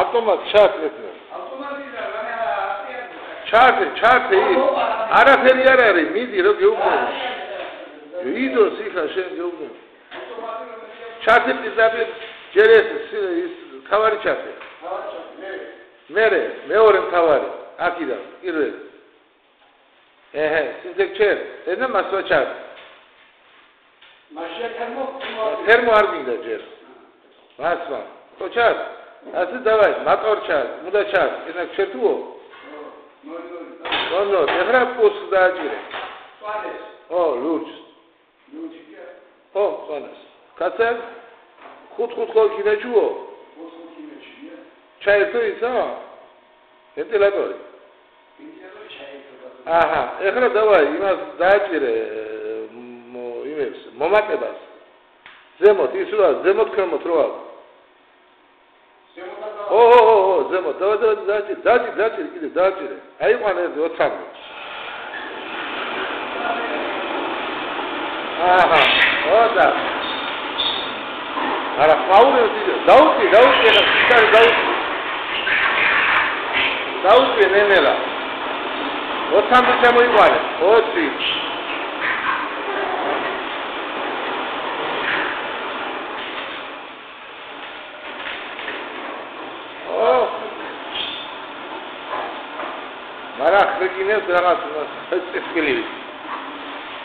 ავტომატ ჩარტი ჩარტი არაფერი არ არის მიდი რო გეუბნები ვიდეო სიხა შენ გეუბნები ჩარტი პირდაპირ ჯერ ეს თავარი ჩარტი მეორე თავარი აქიდან პირველი სიძე ჩერ ენა მასვა ჩარტი მაშინ თერმო არ მინდა ჯერ მასვა ხო ჩარტი ასე დავაი მოტორ ჩარტი მუდა ჩარტი ენა ჩერტუო no ეხლა პოს დააჭირე ო ლურჯს ო ხანას კაცად ხუთ ხო კინეჭუო ჩაერთო ისა ვენტილატორი აჰა ეხლა დავაი იმას დააჭირე იმებს მომატებას ზემოთ ისულა ზემოთ ქვემოთ როა ო ზემოთ დააჭირე კიდე დააჭირე აიყვანე 4 აჰა ოდა არა ყაური დაუწი დაუწი ნენელა 4 შემოიყვანე 20 არა ხრეკინებს რაღაც სპეციალური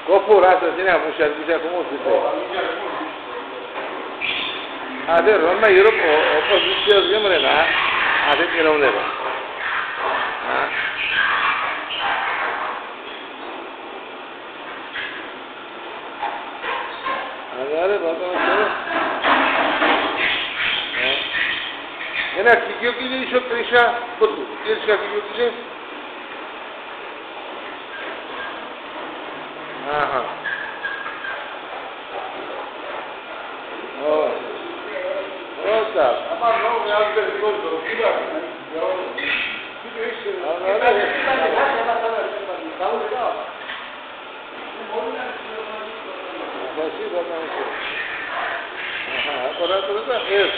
გოფო რასა ძინა მუშაკი ხომოსიტო ade Roma Europe opposition gemrena ade kirovneba agare baba ena kigyoki isho trisha bodu trisha kigyoki aha Oda, ama no yazdı oldu. Kibar. Ya. Kibar işte. Спасибо вам. Ага, аппаратура это,